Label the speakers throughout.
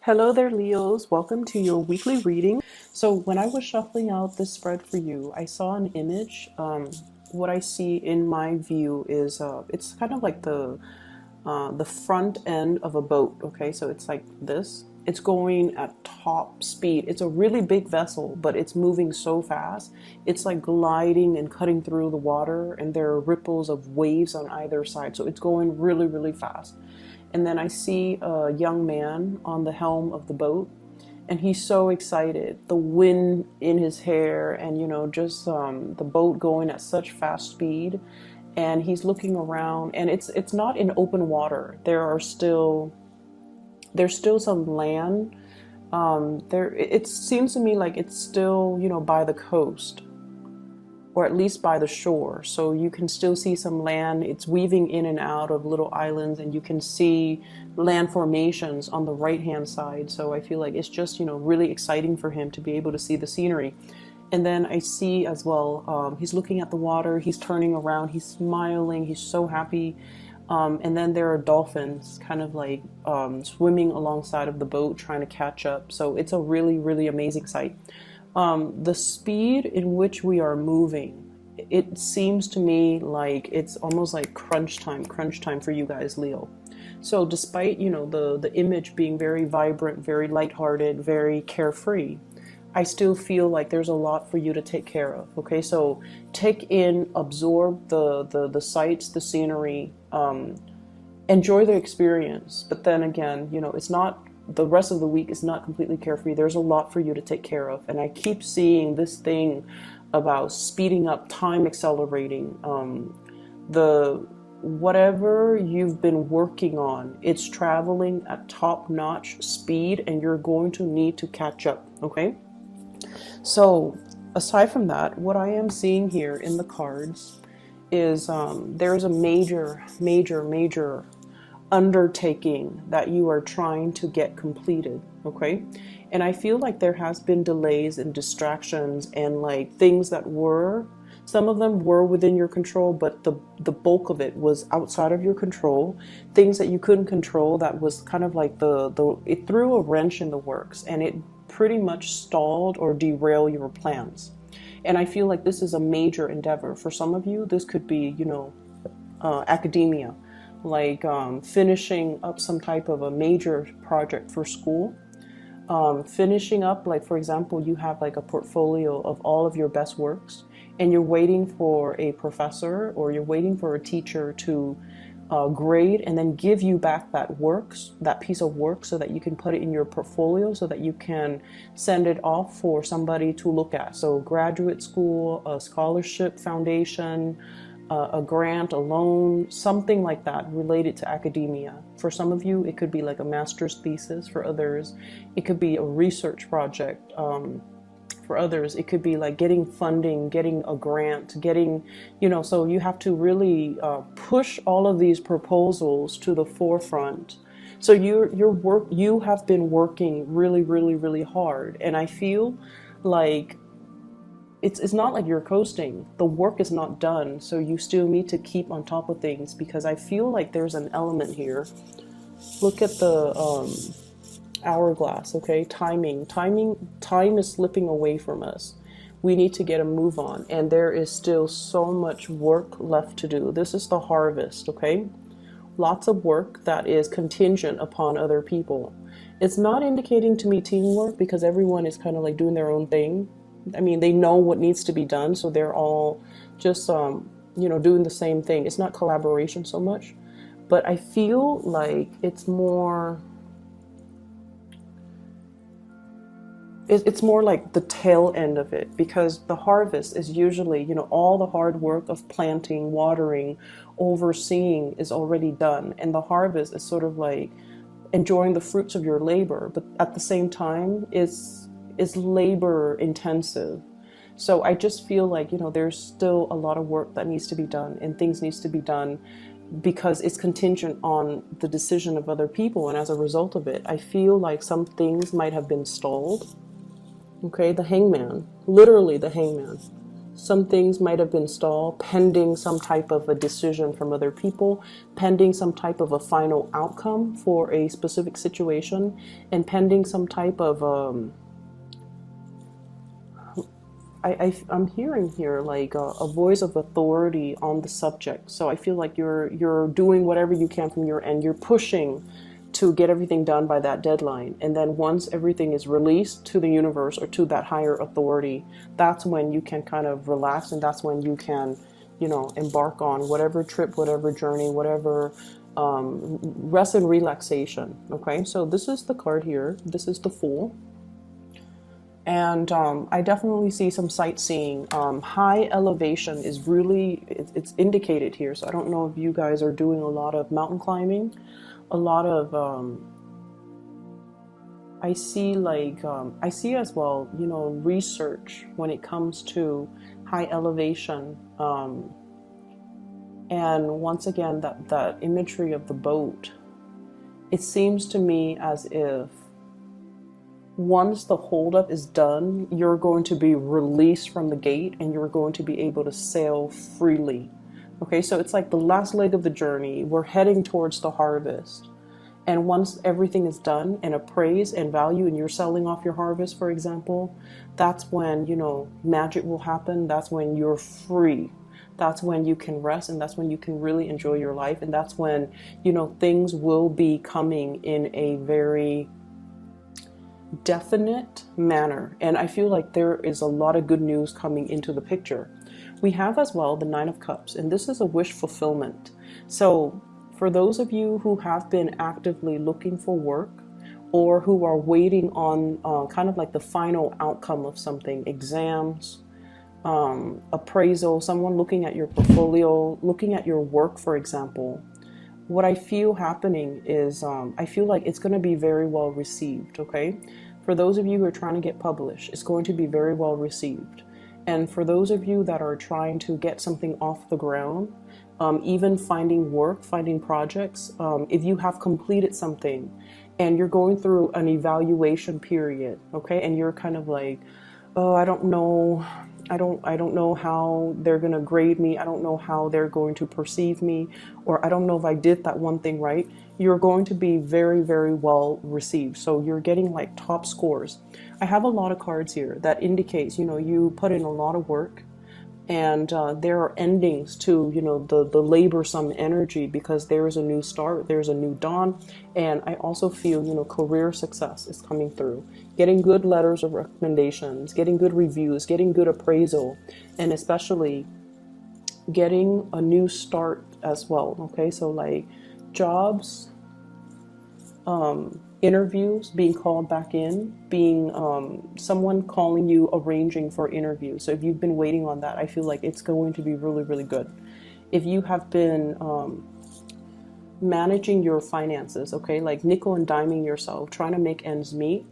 Speaker 1: Hello there, Leos. Welcome to your weekly reading. So, when I was shuffling out this spread for you, I saw an image. What I see in my view is it's kind of like the front end of a boat. Okay, so it's like this. It's going at top speed. It's a really big vessel, but it's moving so fast. It's like gliding and cutting through the water, and there are ripples of waves on either side. So it's going really, really fast. And then I see a young man on the helm of the boat, and he's so excited. The wind in his hair, and just the boat going at such fast speed. And he's looking around, and it's not in open water. There's still some land. There it seems to me like it's still by the coast, or at least by the shore. So you can still see some land. It's weaving in and out of little islands, and you can see land formations on the right hand side. So I feel like it's just, really exciting for him to be able to see the scenery. And then I see as well, he's looking at the water, he's turning around, he's smiling, he's so happy. And then there are dolphins kind of like swimming alongside of the boat, trying to catch up. So it's a really, really amazing sight. The speed in which we are moving, it seems to me like it's almost like crunch time for you guys, Leo. So despite, the image being very vibrant, very lighthearted, very carefree, I still feel like there's a lot for you to take care of. Okay, so take in, absorb the sights, the scenery, enjoy the experience. But then again, it's not, the rest of the week is not completely carefree. There's a lot for you to take care of. And I keep seeing this thing about speeding up, time accelerating, the whatever you've been working on, it's traveling at top-notch speed, and you're going to need to catch up. Okay, so aside from that, what I am seeing here in the cards is there's a major undertaking that you are trying to get completed. Okay, and I feel like there has been delays and distractions, and like things that were, some of them were within your control, but the bulk of it was outside of your control. Things that you couldn't control, that was kind of like it threw a wrench in the works, and it pretty much stalled or derailed your plans. And I feel like this is a major endeavor. For some of you, this could be, academia, like finishing up some type of a major project for school. Finishing up, like for example, you have like a portfolio of all of your best works, and you're waiting for a professor or you're waiting for a teacher to grade and then give you back that piece of work, so that you can put it in your portfolio, so that you can send it off for somebody to look at. So graduate school, a scholarship foundation, a grant, a loan, something like that related to academia. For some of you, it could be like a master's thesis. For others, it could be a research project. For others, it could be like getting funding, getting a grant, getting, so you have to really push all of these proposals to the forefront. So you have been working really, really, really hard. And I feel like it's not like you're coasting. The work is not done, so you still need to keep on top of things, because I feel like there's an element here. Look at the hourglass. Okay, time is slipping away from us. We need to get a move on, and there is still so much work left to do. This is the harvest. Okay, lots of work that is contingent upon other people. It's not indicating to me teamwork, because everyone is kind of like doing their own thing. I mean, they know what needs to be done, so they're all just doing the same thing. It's not collaboration so much, but I feel like it's more like the tail end of it, because the harvest is usually, all the hard work of planting, watering, overseeing is already done, and the harvest is sort of like enjoying the fruits of your labor, but at the same time is labor intensive. So I just feel like, there's still a lot of work that needs to be done, and things needs to be done because it's contingent on the decision of other people. And as a result of it, I feel like some things might have been stalled. Okay, the hangman, literally the hangman. Some things might have been stalled pending some type of a decision from other people, pending some type of a final outcome for a specific situation, and pending some type of I'm hearing here like a voice of authority on the subject. So I feel like you're doing whatever you can from your end. You're pushing to get everything done by that deadline. And then once everything is released to the universe or to that higher authority, that's when you can kind of relax, and that's when you can, you know, embark on whatever trip, whatever journey, whatever rest and relaxation. Okay, so this is the card here. This is the Fool. And I definitely see some sightseeing. High elevation is really, it's indicated here. So I don't know if you guys are doing a lot of mountain climbing, a lot of, I see like, I see as well, you know, research when it comes to high elevation. And once again, that imagery of the boat, it seems to me as if once the holdup is done, you're going to be released from the gate and you're going to be able to sail freely. Okay, so it's like the last leg of the journey. We're heading towards the harvest. And once everything is done and appraised and value, and you're selling off your harvest, for example, that's when, you know, magic will happen. That's when you're free. That's when you can rest, and that's when you can really enjoy your life. And that's when, you know, things will be coming in a very definite manner. And I feel like there is a lot of good news coming into the picture. We have as well the Nine of Cups, and this is a wish fulfillment. So for those of you who have been actively looking for work, or who are waiting on kind of like the final outcome of something, exams, appraisal, someone looking at your portfolio, looking at your work, for example, what I feel happening is I feel like it's going to be very well received, okay? For those of you who are trying to get published, it's going to be very well received. And for those of you that are trying to get something off the ground, even finding work, finding projects, if you have completed something and you're going through an evaluation period, okay, and you're kind of like, oh, I don't know how they're going to grade me. I don't know how they're going to perceive me, or I don't know if I did that one thing right. You're going to be very, very well received. So you're getting like top scores. I have a lot of cards here that indicates, you know, you put in a lot of work, and there are endings to, you know, the laborsome energy, because there is a new start, there's a new dawn. And I also feel, you know, career success is coming through, getting good letters of recommendations, getting good reviews, getting good appraisal, and especially getting a new start as well. Okay, so like jobs, interviews, being called back in, being someone calling you, arranging for interviews. So if you've been waiting on that, I feel like it's going to be really, really good. If you have been managing your finances, okay, like nickel and diming yourself, trying to make ends meet,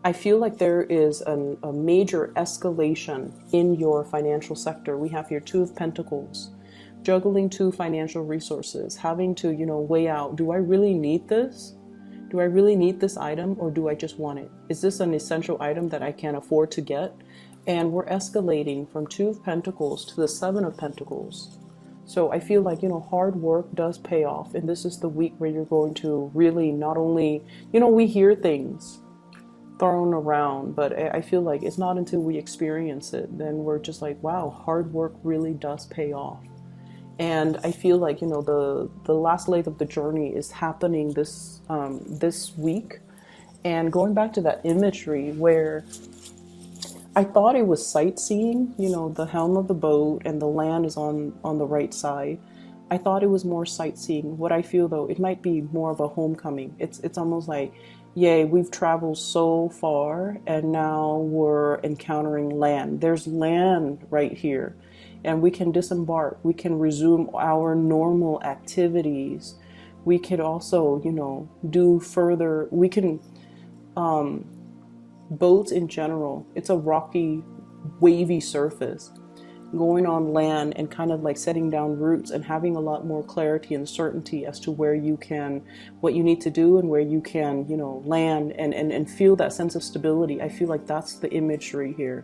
Speaker 1: I feel like there is a major escalation in your financial sector. We have here Two of Pentacles, juggling two financial resources, having to, you know, weigh out, do I really need this? Do I really need this item, or do I just want it? Is this an essential item that I can't afford to get? And we're escalating from Two of Pentacles to the Seven of Pentacles. So I feel like, you know, hard work does pay off. And this is the week where you're going to really not only, you know, we hear things thrown around, but I feel like it's not until we experience it, then we're just like, wow, hard work really does pay off. And I feel like, you know, the last leg of the journey is happening this week. And going back to that imagery where I thought it was sightseeing, you know, the helm of the boat and the land is on the right side. I thought it was more sightseeing. What I feel though, it might be more of a homecoming. It's almost like, yay, we've traveled so far and now we're encountering land. There's land right here. And we can disembark, we can resume our normal activities. We could also, you know, do further, we can, boats in general, it's a rocky, wavy surface. Going on land and kind of like setting down roots and having a lot more clarity and certainty as to where you can, what you need to do and where you can, you know, land and feel that sense of stability. I feel like that's the imagery here.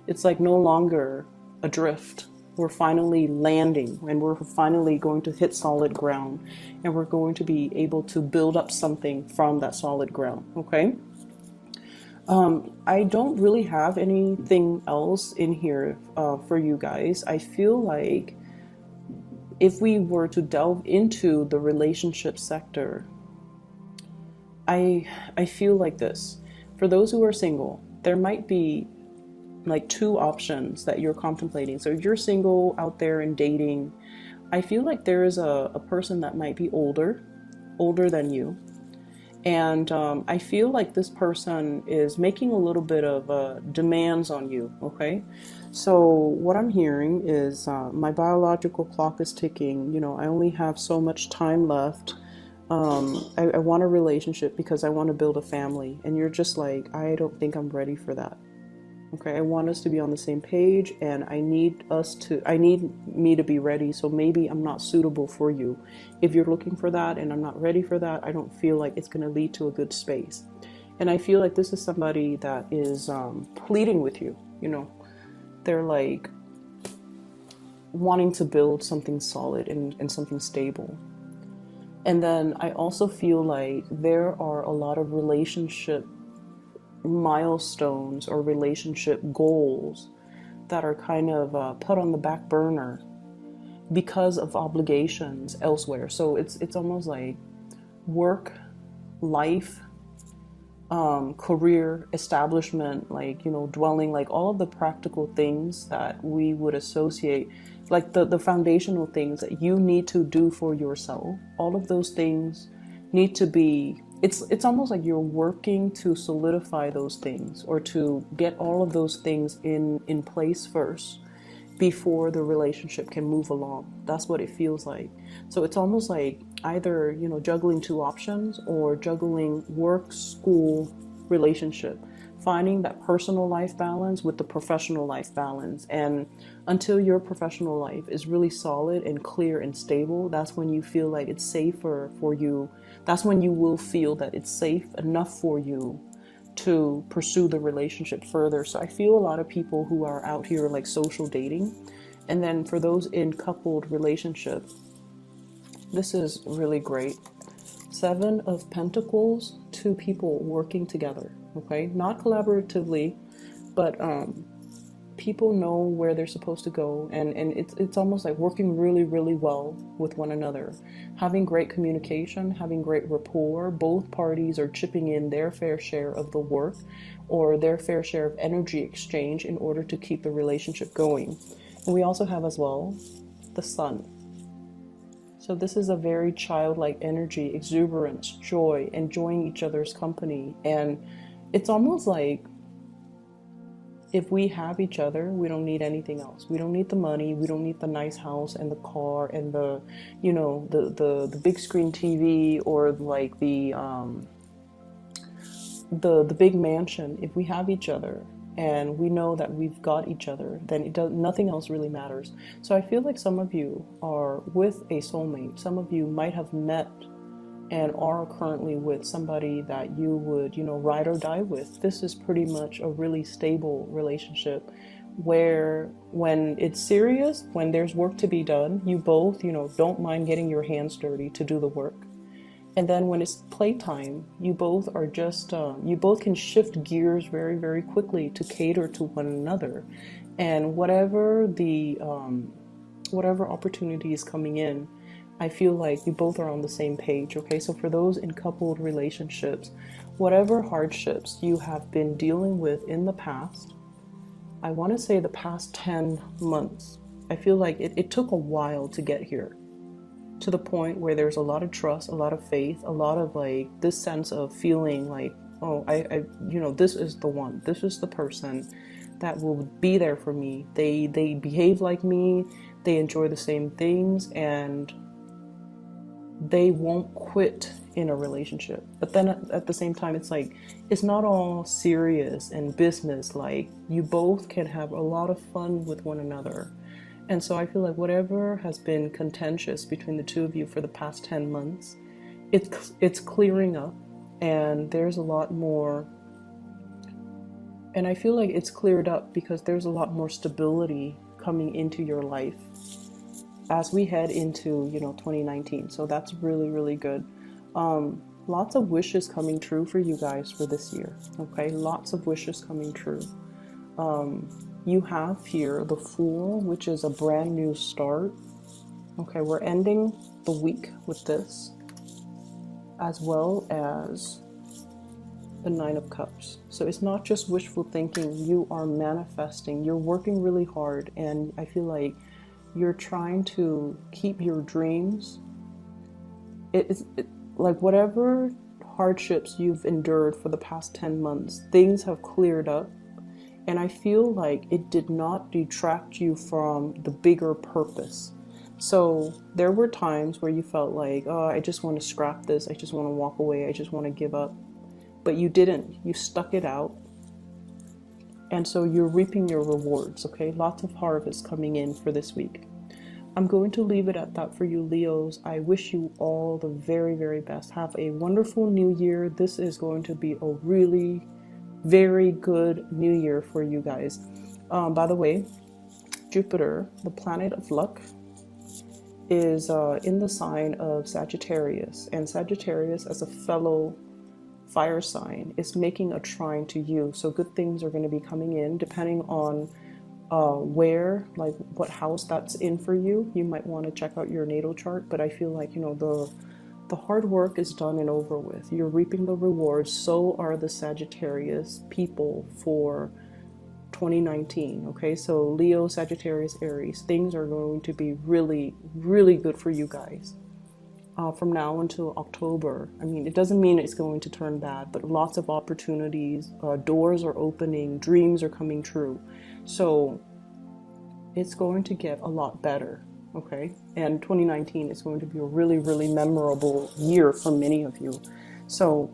Speaker 1: It's like no longer adrift. We're finally landing, and we're finally going to hit solid ground, and we're going to be able to build up something from that solid ground. Okay. I don't really have anything else in here for you guys. I feel like if we were to delve into the relationship sector, I feel like this. For those who are single, there might be like two options that you're contemplating. So if you're single out there and dating, I feel like there is a person that might be older than you. And I feel like this person is making a little bit of demands on you, okay? So what I'm hearing is my biological clock is ticking. You know, I only have so much time left. I want a relationship because I want to build a family. And you're just like, I don't think I'm ready for that. Okay, I want us to be on the same page, and I need me to be ready. So maybe I'm not suitable for you. If you're looking for that and I'm not ready for that, I don't feel like it's going to lead to a good space. And I feel like this is somebody that is pleading with you. You know, they're like wanting to build something solid and something stable. And then I also feel like there are a lot of relationship milestones or relationship goals that are kind of put on the back burner because of obligations elsewhere. So it's almost like work, life, career, establishment, like, you know, dwelling, like all of the practical things that we would associate, like the foundational things that you need to do for yourself. All of those things need to be, it's almost like you're working to solidify those things, or to get all of those things in place first before the relationship can move along. That's what it feels like. So it's almost like either, you know, juggling two options, or juggling work, school, relationship, finding that personal life balance with the professional life balance. And until your professional life is really solid and clear and stable, that's when you feel like it's safer for you. That's when you will feel that it's safe enough for you to pursue the relationship further. So I feel a lot of people who are out here like social dating, and then for those in coupled relationships, this is really great. Seven of Pentacles, two people working together, okay? Not collaboratively, but people know where they're supposed to go, and it's almost like working really, really well with one another, having great communication, having great rapport. Both parties are chipping in their fair share of the work, or their fair share of energy exchange, in order to keep the relationship going. And we also have as well the Sun. So this is a very childlike energy, exuberance, joy, enjoying each other's company. And it's almost like if we have each other, we don't need anything else. We don't need the money. We don't need the nice house and the car and the, you know, the big screen TV, or like the big mansion. If we have each other and we know that we've got each other, then nothing else really matters. So I feel like some of you are with a soulmate. Some of you might have met and are currently with somebody that you would, you know, ride or die with. This is pretty much a really stable relationship, where when it's serious, when there's work to be done, you both, you know, don't mind getting your hands dirty to do the work. And then when it's playtime, you both are just, you both can shift gears very, very quickly to cater to one another. And whatever opportunity is coming in, I feel like you both are on the same page, okay? So for those in coupled relationships, whatever hardships you have been dealing with in the past, I want to say the past 10 months, I feel like it took a while to get here, to the point where there's a lot of trust, a lot of faith, a lot of like this sense of feeling like, oh, I you know, this is the one, this is the person that will be there for me. They behave like me, they enjoy the same things, and they won't quit in a relationship. But then at the same time, it's like, it's not all serious and business. Like, you both can have a lot of fun with one another. And so I feel like whatever has been contentious between the two of you for the past 10 months, it's clearing up, and there's a lot more. And I feel like it's cleared up because there's a lot more stability coming into your life as we head into, 2019. So that's really, really good. Lots of wishes coming true for you guys for this year. Okay, lots of wishes coming true. You have here the Fool, which is a brand new start. Okay, we're ending the week with this, as well as the Nine of Cups. So it's not just wishful thinking, you are manifesting, you're working really hard, and I feel like you're trying to keep your dreams. Like whatever hardships you've endured for the past 10 months, things have cleared up, and I feel like it did not detract you from the bigger purpose. So there were times where you felt like, oh, I just want to scrap this, I just want to walk away, I just want to give up. But you didn't. You stuck it out. And so you're reaping your rewards, okay? Lots of harvest coming in for this week. I'm going to leave it at that for you, Leos. I wish you all the very, very best. Have a wonderful new year. This is going to be a really very good new year for you guys. By the way, Jupiter, the planet of luck, is in the sign of Sagittarius. And Sagittarius, as a fellow fire sign, is making a trine to you. So good things are going to be coming in depending on where, like what house that's in for you. You might want to check out your natal chart, but I feel like, the hard work is done and over with. You're reaping the rewards. So are the Sagittarius people for 2019. Okay, so Leo, Sagittarius, Aries, things are going to be really, really good for you guys. From now until October. I mean, it doesn't mean it's going to turn bad, but lots of opportunities, doors are opening, dreams are coming true. So it's going to get a lot better, okay? And 2019 is going to be a really, really memorable year for many of you. So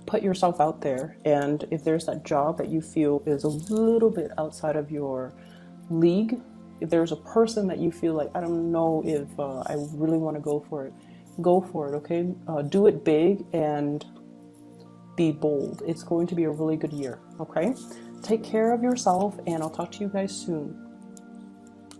Speaker 1: put yourself out there, and if there's that job that you feel is a little bit outside of your league, if there's a person that you feel like, I don't know if I really want to go for it, okay? Do it big and be bold. It's going to be a really good year, okay? Take care of yourself, and I'll talk to you guys soon.